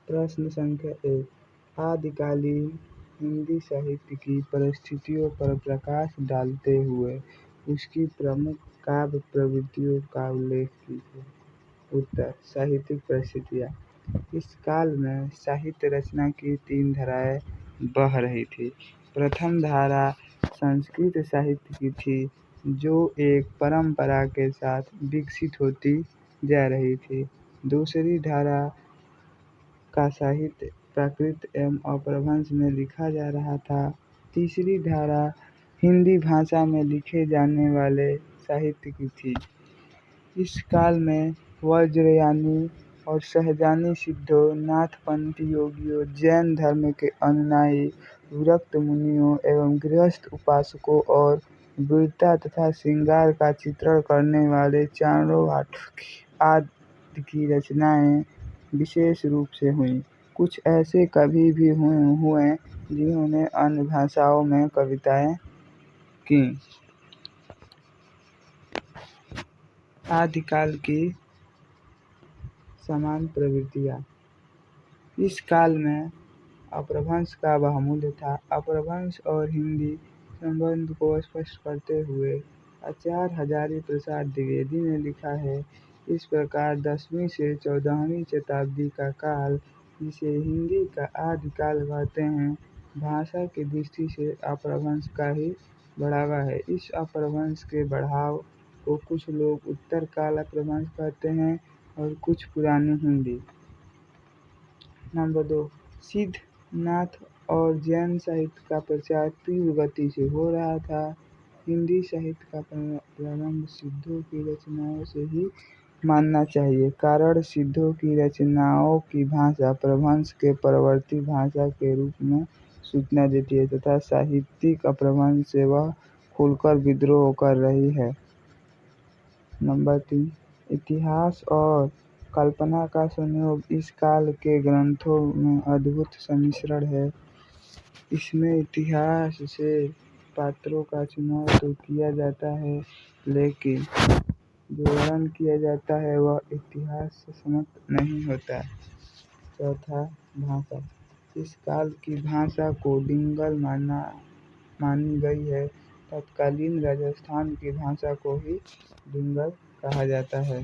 प्रश्न संख्या 1। आदिकालीन हिंदी साहित्य की परिस्थितियों पर प्रकाश डालते हुए उसकी प्रमुख काव्य प्रवृत्तियों का उल्लेख कीजिए। उत्तर: साहित्यिक परिस्थितियाँ। इस काल में साहित्य रचना की 3 धाराएँ बह रही थी। प्रथम धारा संस्कृत साहित्य की थी, जो एक परंपरा के साथ विकसित होती जा रही थी। दूसरी धारा का साहित्य प्राकृत एवं अपभ्रंश में लिखा जा रहा था। तीसरी धारा हिंदी भाषा में लिखे जाने वाले साहित्य की थी। इस काल में वज्रयानी और सहजानी सिद्धों, नाथपंथी योगियों, जैन धर्म के अनुयायी, विरक्त मुनियों एवं गृहस्थ उपासकों और वीरता तथा श्रृंगार का चित्रण करने वाले चाणक्य आदि की रचनाएं विशेष रूप से हुईं। कुछ ऐसे कवि भी हुए जिन्होंने अन्य भाषाओं में कविताएं कीं। आदिकाल की समान प्रवृत्तियाँ। इस काल में अपभ्रंश का बहुमूल्य था। अपभ्रंश और हिंदी संबंध को स्पष्ट करते हुए आचार्य हजारी प्रसाद द्विवेदी ने लिखा है, इस प्रकार 10वीं से 14वीं शताब्दी का काल, जिसे हिंदी का आदिकाल कहते हैं, भाषा की दृष्टि से अपभ्रंश का ही बढ़ावा है। इस अपभ्रंश के बढ़ाव को कुछ लोग उत्तर काल अपभ्रंश कहते हैं और कुछ पुरानी हिंदी। नंबर 2। सिद्ध, नाथ और जैन साहित्य का प्रचार तीव्र गति से हो रहा था। हिंदी साहित्य का प्रारंभ सिद्धों की रचनाओं से ही मानना चाहिए, कारण सिद्धों की रचनाओं की भाषा प्रभंश के परवर्ती भाषा के रूप में सूचना देती है तथा साहित्यिक अपभ्रंश से वह खुलकर विद्रोह कर रही है। नंबर 3। इतिहास और कल्पना का संयोग इस काल के ग्रंथों में अद्भुत सम्मिश्रण है। इसमें इतिहास से पात्रों का चुनाव तो किया जाता है, लेकिन जो वर्णन किया जाता है वह इतिहास से सम्मत नहीं होता। चौथा, भाषा। इस काल की भाषा को डिंगल मानी गई है। तत्कालीन राजस्थान की भाषा को ही डिंगल कहा जाता है।